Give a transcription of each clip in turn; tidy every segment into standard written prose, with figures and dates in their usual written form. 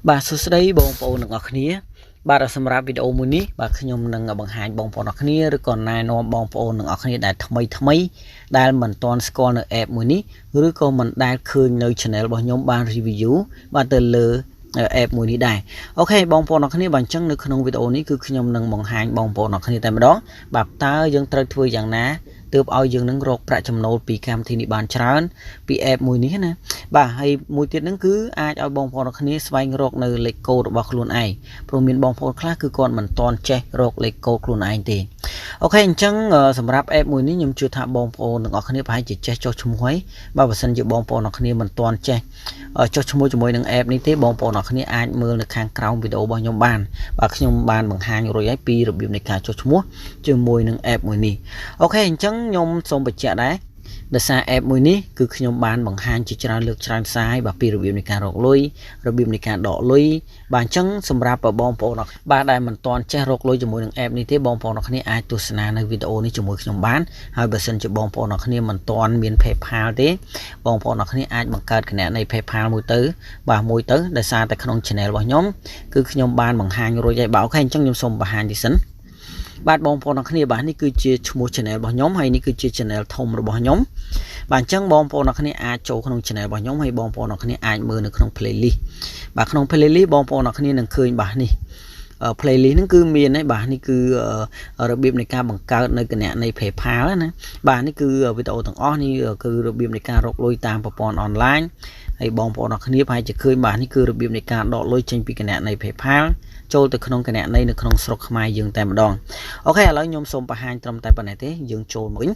បាទសួស្តីបងប្អូនទាំងអស់គ្នាបាទសម្រាប់វីដេអូមួយនេះបាទខ្ញុំនឹងបង្ហាញបងប្អូនទាំងអស់គ្នាឬក៏ណែនាំបងប្អូនទាំងអស់គ្នាដែលថ្មីដែលមិនទាន់ស្គាល់នៅ app មួយនេះឬក៏មិនដែលឃើញនៅ channel របស់ខ្ញុំបាន review បាទទៅលើ app មួយនេះដែរអូខេបងប្អូនទាំងអស់គ្នាបាទអញ្ចឹងនៅក្នុងវីដេអូនេះគឺខ្ញុំនឹងបង្ហាញបងប្អូនទាំងអស់គ្នាតែម្ដងបាទតើយើងត្រូវធ្វើយ៉ាងណាទើបឲ្យយើងនឹងរកប្រាក់ចំណូលពីកម្មវិធីនេះបានច្រើនពី app មួយនេះណាបាទហើយមួយទៀតហ្នឹងគឺអាចឲ្យបងប្អូនគ្នាស្វែងរកនៅលេខកូដរបស់ខ្លួនឯងព្រោះមានបងប្អូនខ្លះគឺគាត់មិនទាន់ចេះរកលេខកូដខ្លួនឯងទេអូខេអញ្ចឹងសម្រាប់ app មួយនេះខ្ញុំជឿថាបងប្អូនទាំងអស់គ្នាប្រហែលជាចេះចុះឈ្មោះហើយបើមិនសិនជាបងប្អូនទាំងគ្នាមិនទាន់ចេះចុះឈ្មោះជាមួយនឹង app នេះទេបងប្អូនទាំងគ្នាអាចមើលនៅខាងក្រោមវីដេអូរបស់ខ្ញុំបានបាទខ្ញុំបានបង្ហាញរួចហើយពីរបៀបនៃការចុះឈ្មោះជាមួយនឹង app មួយនេះអូខេអញ្ចឹងខ្ញុំសូមបញ្ជាក់ដែរដោយសារ app មួយនេះគឺខ្ញុំបានបង្ហាញជាច្រើនលើកច្រើនសាយបាទពីរបៀបនៃការរកលុយរបៀបនៃការដកលុយបាទអញ្ចឹងសម្រាប់បងប្អូនបាទដែលមិនទាន់ចេះរកលុយជាមួយនឹង app នេះទេបងប្អូនគ្នាអាចទស្សនានៅវីដេអូនេះជាមួយខ្ញុំបានហើយបើសិនជាបងប្អូនគ្នាមិនទាន់មាន PayPal ទេបងប្អូនគ្នាអាចបង្កើតគណនី PayPal មួយទៅដោយសារតែក្នុង channel របស់ខ្ញុំគឺខ្ញុំបានបង្ហាញរួចហើយបាទអូខេអញ្ចឹងខ្ញុំសូមបង្ហាញទីសិនបាទបងប្អូនទាំងគ្នាបាទនេះគឺជាឈ្មោះ channel របស់ខ្ញុំហើយនេះគឺជា channel ធំរបស់ខ្ញុំបាទអញ្ចឹងបងប្អូនទាំងគ្នាអាចចូលក្នុង channel របស់ខ្ញុំហើយបងប្អូនទាំងគ្នាអាចមើលនៅក្នុង playlist បាទក្នុង playlist បងប្អូនទាំងគ្នានឹងឃើញបាទនេះplaylist ហ្នឹងគឺមានហើយបាទនេះគឺរបៀបនៃការបង្កើតនៅគណនី PayPal ណាបាទនេះគឺវីដេអូទាំងអស់នេះគឺរបៀបនៃការរកលុយតាមប្រព័ន្ធអនឡាញហើយបងប្អូនទាំងគ្នាប្រហែលជាឃើញបាទនេះគឺរបៀបនៃការដកលុយចេញពីគណនី PayPalចូលទៅក្នុងគណនីនៅក្នុងស្រុកខ្មែរយើងតែម្ដងអូខេឥឡូវខ្ញុំសូមបង្ហាញត្រឹមតែប៉ុណ្ណេះទេយើងចូលមកវិញ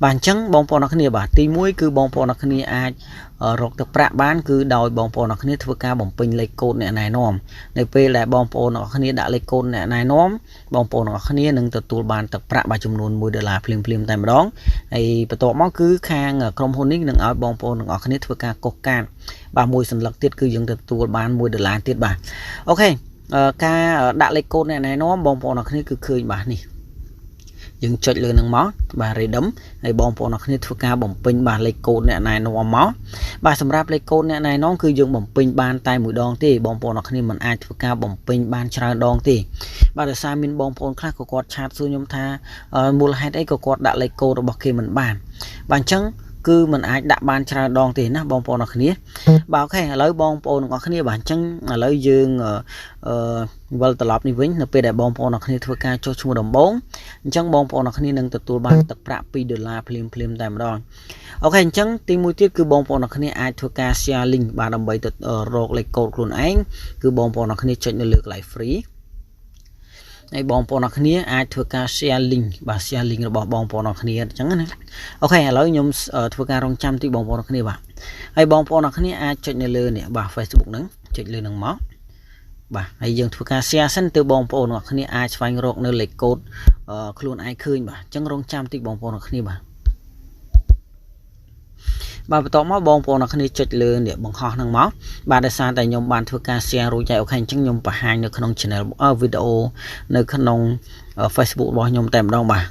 បាទអញ្ចឹងបងប្អូនទាំងគ្នាបាទទី1គឺបងប្អូនទាំងគ្នាអាចរកទឹកប្រាក់បានគឺដោយបងប្អូនទាំងគ្នាធ្វើការបំពេញលេខកូដអ្នកណែនាំនៅពេលដែលបងប្អូនទាំងគ្នាដាក់លេខកូដអ្នកណែនាំបងប្អូនទាំងគ្នានឹងទទួលបានទឹកប្រាក់បាទចំនួន$1ភ្លាមតែម្ដងហើយបន្ទាប់មកគឺខាងក្រុមហ៊ុននេះនឹងឲ្យបងប្អូនទាំងគ្នាធ្វើការកុសកាតបាទមួយសន្លឹកទៀតគឺយើងទទួលបាន$1ទៀតបាទអូខេការដាក់លេខកូដអ្នកណែនាំបងប្អូនទាំងគ្នាគឺឃើញបាទនេះយើងចុចលើនឹងមកបាទ redeem ហើយបងប្អូនទាំងគ្នាធ្វើការបំពេញបាទលេខកូដអ្នកណែនាំមកបាទសម្រាប់លេខកូដអ្នកណែនាំគឺយើងបំពេញបានតែមួយដងទេបងប្អូនទាំងគ្នាមិនអាចធ្វើការបំពេញបានច្រើនដងទេបាទដោយសារមានបងប្អូនខ្លះក៏គាត់ឆាតសួរខ្ញុំថាមូលហេតុអីក៏គាត់ដាក់លេខកូដរបស់គេមិនបានបាទអញ្ចឹងគឺมันអាចដាក់បានច្រើនដងទេណាបងប្អូនទាំងគ្នាបាទអូខេឥឡូវបងប្អូនទាំងអស់គ្នាបាទអញ្ចឹងឥឡូវយើងវិលត្រឡប់នេះវិញនៅពេលដែលបងប្អូនទាំងគ្នាធ្វើការចុះឈ្មោះដំបូងអញ្ចឹងបងប្អូនទាំងគ្នានឹងទទួលបានទឹកប្រាក់$2ភ្លាមតែម្ដងអូខេអញ្ចឹងទីមួយទៀតគឺបងប្អូនទាំងគ្នាអាចធ្វើការ share link បាទដើម្បីទៅរកលេខកូដខ្លួនឯងគឺបងប្អូនទាំងគ្នាចុចនៅលើកន្លែង freeហើយបងប្អូនទាំងគ្នាអាចធ្វើការ share link បាទ share link របស់បងប្អូនទាំងគ្នាអញ្ចឹងណាអូខេឥឡូវខ្ញុំធ្វើការរងចាំទីបងប្អូនទាំងគ្នាបាទហើយបងប្អូនទាំងគ្នាអាចចុចនៅលើនេះបាទ Facebook ហ្នឹងចុចលើហ្នឹងមកបាទហើយយើងធ្វើការ share សិនទៅបងប្អូនទាំងគ្នាអាចស្វែងរកនៅលេខកូដខ្លួនឯងឃើញបាទអញ្ចឹងរងចាំទីបងប្អូនទាំងគ្នាបាទបន្ទាប់មកបងប្អូនទាំងគ្នាចុចលើនេះបង្ហោះហ្នឹងមកបាទដោយសារតែខ្ញុំបានធ្វើការ share រួចហើយអូខេអញ្ចឹងខ្ញុំបង្ហាញនៅក្នុង channel វីដេអូនៅក្នុង Facebook របស់ខ្ញុំតែម្ដងបាទ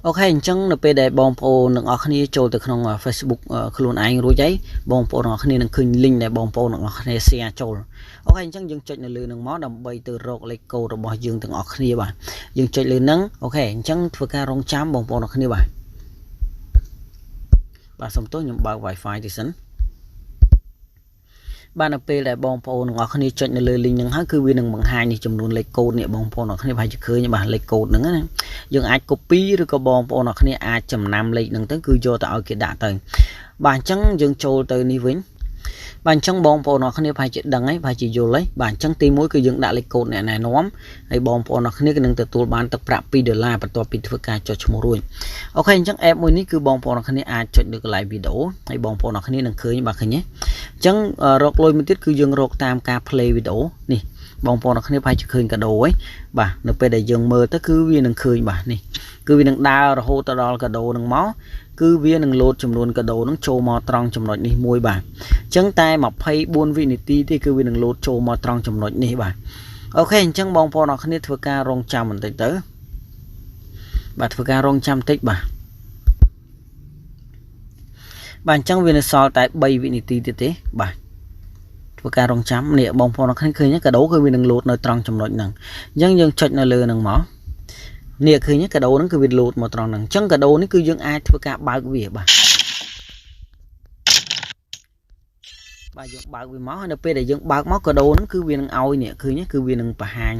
អូខេអញ្ចឹងនៅពេលដែលបងប្អូនទាំងអស់គ្នាចូលទៅក្នុង Facebook ខ្លួនឯងរួចហើយបងប្អូនទាំងអស់គ្នានឹងឃើញ link ដែលបងប្អូនទាំងអស់គ្នា share ចូលអូខេអញ្ចឹងយើងចុចនៅលើនឹងមកដើម្បីទៅរកលេខកូដរបស់យើងទាំងអស់គ្នាបាទយើងចុចលើនឹងអូខេអញ្ចឹងធ្វើការរងចាំបងប្អូនទាំងគ្នាបាទសូមទោសខ្ញុំបើក Wi-Fi ទីសិនបាទនៅពេលដែលបងប្អូនទាំងអស់គ្នាចុចនៅលើ link ហ្នឹងហើយគឺវានឹងបង្ហាញនេះចំនួនលេខកូដនេះបងប្អូនទាំងគ្នាប្រហែលជាឃើញបាទលេខកូដហ្នឹងណាយើងអាច copy ឬក៏បងប្អូនទាំងគ្នាអាចចំណាំលេខហ្នឹងទៅគឺយកទៅឲ្យគេដាក់ទៅបាទអញ្ចឹងយើងចូលទៅនេះវិញបាទអញ្ចឹងបងប្អូនទាំងគ្នាប្រហែលជាដឹងហើយប្រហែលជាយល់ហើយបាទអញ្ចឹងទី1គឺយើងដាក់លេខកូដអ្នកណែនាំហើយបងប្អូនទាំងគ្នាក៏នឹងទទួលបានទឹកប្រាក់$2បន្ទាប់ពីធ្វើការចុះឈ្មោះរួចអូខេអញ្ចឹង app មួយនេះគឺបងប្អូនទាំងគ្នាអាចចុចលើកន្លែងវីដេអូហើយបងប្អូនទាំងគ្នានឹងឃើញបាទឃើញទេអញ្ចឹងរកលុយមួយទៀតគឺយើងរកតាមការ play វីដេអូនេះបងប្អូនទាំងគ្នាប្រហែលជាឃើញកាដូហ៎បាទនៅពេលដែលយើងមើលទៅគឺវានឹងឃើញបាទនេះគឺវានឹងដើររហូតទៅដល់កាដូនឹងមកគឺវានឹងលោតចំនួនកាដូនឹងចូលមកត្រង់ចំណុចនេះមួយបាទអញ្ចឹងតែ24វិនាទីទេគឺវានឹងលោតចូលមកត្រង់ចំណុចនេះបាទអូខេអញ្ចឹងបងប្អូនអរគ្នាធ្វើការរងចាំបន្តិចទៅបាទធ្វើការរងចាំបន្តិចបាទអញ្ចឹងវានៅសល់តែ3វិនាទីទៀតទេបាទ ធ្វើការរងចាំនេះបងប្អូនអរគ្នាឃើញកាដូគឺវានឹងលោតនៅត្រង់ចំណុចហ្នឹងអញ្ចឹងយើងចុចនៅលើហ្នឹងមកនេះឃើញកាដូហ្នឹងគឺវាលោតមកត្រង់ហ្នឹងអញ្ចឹងកាដូនេះគឺយើងអាចធ្វើការបើកវាបាទយើងបើកវាមកហើយនៅពេលដែលយើងបើកមកកាដូហ្នឹងគឺវានឹងឲ្យនេះឃើញគឺវានឹងបង្ហាញ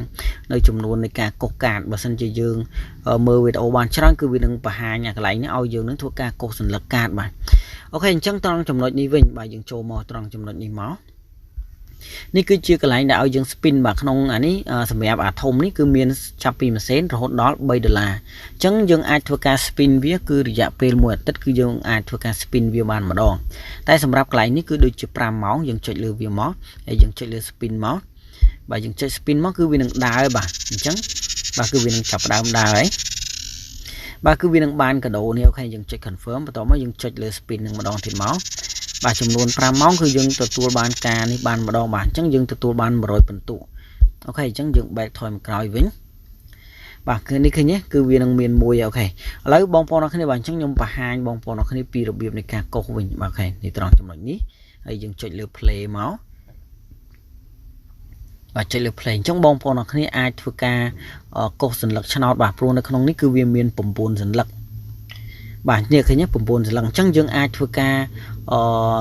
នៅចំនួននៃការកុសកាតបើសិនជាយើងមើលវីដេអូបានច្រើនគឺវានឹងបង្ហាញកន្លែងនេះឲ្យយើងនឹងធ្វើការកុសសញ្ញាកាតបាទអូខេអញ្ចឹងត្រង់ចំណុចនេះវិញបាទយើងចូលមកត្រង់ចំណុចនេះមកនេះគឺជាកន្លែងដែលឲ្យយើង spin បាទក្នុងអានេះសម្រាប់អាធំនេះគឺមានចាប់ពី1សេនរហូតដល់$3អញ្ចឹងយើងអាចធ្វើការ spin វាគឺរយៈពេល1អាទិត្យគឺយើងអាចធ្វើការ spin វាបានម្ដងតែសម្រាប់កន្លែងនេះគឺដូចជា5ម៉ោងយើងចុចលើវាមកហើយយើងចុចលើ spin មកបាទយើងចុច spin មកគឺវានឹងដើរបាទអញ្ចឹងបាទគឺវានឹងចាប់ផ្ដើមដើរហើយបាទគឺវានឹងបានកាដូនេះអូខេយើងចុច confirm បន្ទាប់មកយើងចុចលើ spin នឹងម្ដងទៀតមកបាទចំនួន5ម៉ោងគឺយើងទទួលបានការនេះបានម្ដងបាទអញ្ចឹងយើងទទួលបាន100ពិន្ទុអូខេអញ្ចឹងយើង back ថយមកក្រោយវិញបាទគឺនេះឃើញទេគឺវានឹងមានមួយអូខេឥឡូវបងប្អូនអរគ្នាបាទអញ្ចឹងខ្ញុំបង្ហាញបងប្អូនអរគ្នាពីរបៀបនៃការកុសវិញបាទអូខេនេះត្រង់ចំណុចនេះហើយយើងចុចលើ play មកបាទចុចលើ play អញ្ចឹងបងប្អូនអរគ្នាអាចធ្វើការកុសសញ្ញាឆ្នោតបាទព្រោះនៅក្នុងនេះគឺវាមាន9សញ្ញាបាទនេះឃើញទេ9សញ្ញាអញ្ចឹងយើងអាចធ្វើការ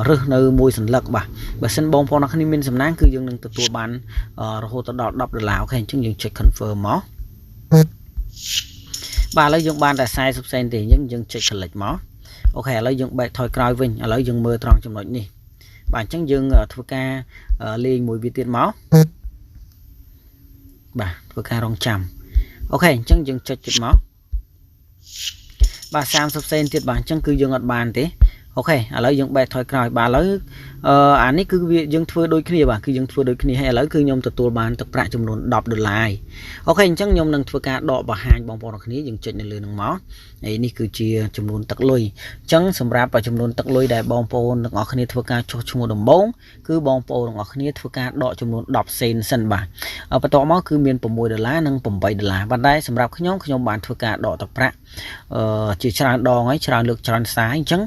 រើសនៅមួយសញ្ញាបាទបើសិនបងប្អូនអរគ្នាមានសំណាងគឺយើងនឹងទទួលបានរហូតដល់$10អូខេអញ្ចឹងយើងចុច confirm មកបាទឥឡូវយើងបានតែ40សេនទេអញ្ចឹងយើងចុច select មកអូខេឥឡូវយើង back ថយក្រោយវិញឥឡូវយើងមើលត្រង់ចំណុចនេះបាទអញ្ចឹងយើងធ្វើការលេងមួយវាទៀតមកបាទធ្វើការរងចាំអូខេអញ្ចឹងយើងចុចទៀតមកបាទ30សេនទៀតបាទអញ្ចឹងគឺយើងអត់បានទេអូខេឥឡូវយើង back ថយក្រោយបាទឥឡូវអានេះគឺវាយើងធ្វើដូចគ្នាបាទគឺយើងធ្វើដូចគ្នាហើយឥឡូវគឺខ្ញុំទទួលបានទឹកប្រាក់ចំនួន$10អូខេអញ្ចឹងខ្ញុំនឹងធ្វើការដកបង្ហាញបងប្អូនអរគ្នាយើងចុចនៅលើនឹងមកហើយនេះគឺជាចំនួនទឹកលុយអញ្ចឹងសម្រាប់ចំនួនទឹកលុយដែលបងប្អូនទាំងអស់គ្នាធ្វើការចុះឈ្មោះដំបូងគឺបងប្អូនទាំងអស់គ្នាធ្វើការដកចំនួន10សេនសិនបាទបន្ទាប់មកគឺមាន$6និង$8ប៉ុន្តែសម្រាប់ខ្ញុំបានធ្វើការដកទឹកប្រាក់ជាច្រើនដងហើយច្រើនលើកច្រើនសារអញ្ចឹង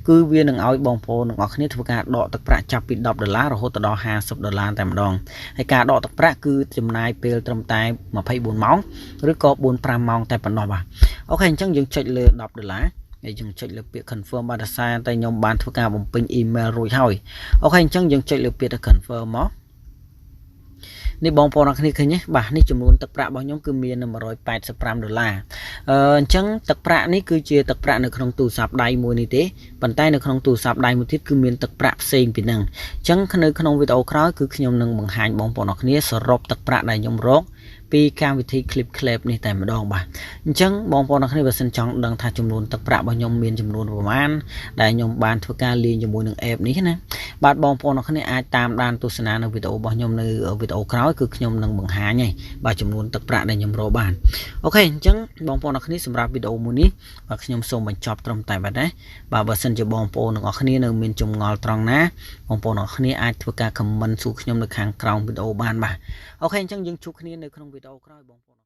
គឺវានឹងឲ្យបងប្អូនទាំងអស់គ្នាធ្វើការដកទឹកប្រាក់ចាប់ពី$10រហូតដល់$50តែម្ដងហើយការដកទឹកប្រាក់គឺចំណាយពេលត្រឹមតែ24ម៉ោងឬក៏4-5ម៉ោងតែប៉ុណ្ណោះបាទអូខេអញ្ចឹងយើងចុចលើ$10ហើយយើងចុចលើពាក្យ confirm បាទដោយសារតែខ្ញុំបានធ្វើការបំពេញ email រួចហើយអូខេអញ្ចឹងយើងចុចលើពាក្យ confirm មកនេះបងប្អូនអរគ្នាឃើញទេបាទនេះចំនួនទឹកប្រាក់របស់ខ្ញុំគឺមាន$185អញ្ចឹងទឹកប្រាក់នេះគឺជាទឹកប្រាក់នៅក្នុងទូរស័ព្ទដៃមួយនេះទេប៉ុន្តែនៅក្នុងទូរស័ព្ទដៃមួយទៀតគឺមានទឹកប្រាក់ផ្សេងពីហ្នឹងអញ្ចឹងនៅក្នុងវីដេអូក្រោយគឺខ្ញុំនឹងបង្ហាញបងប្អូនអរគ្នាសរុបទឹកប្រាក់ដែលខ្ញុំរកពីកម្មវិធី ClipClaps នេះតែម្ដងបាទអញ្ចឹងបងប្អូនអរគ្នាបើសិនចង់ដឹងថាចំនួនទឹកប្រាក់របស់ខ្ញុំមានចំនួនប្រមាណដែលខ្ញុំបានធ្វើការលេងជាមួយនឹង app នេះណាបាទបងប្អូនអរគ្នាអាចតាមដានទស្សនានៅវីដេអូរបស់ខ្ញុំនៅវីដេអូក្រោយគឺខ្ញុំនឹងបង្ហាញហើយបាទចំនួនទឹកប្រាក់ដែលខ្ញុំរកបានអូខេអញ្ចឹងបងប្អូនអរគ្នាសម្រាប់វីដេអូមួយនេះបាទខ្ញុំសូមបញ្ចប់ត្រឹមតែប៉ុណ្ណេះបាទបើសិនជាបងប្អូនទាំងអស់គ្នានៅមានចម្ងល់ត្រង់ណាបងប្អូនអរគ្នាអាចធ្វើការ comment សួរខ្ញុំនៅខាងក្រោមវីដេអូបានបាទអូខេអញ្ចឹងយើងជួបគ្នានៅក្នុងវីដេអូក្រោយបងប្អូន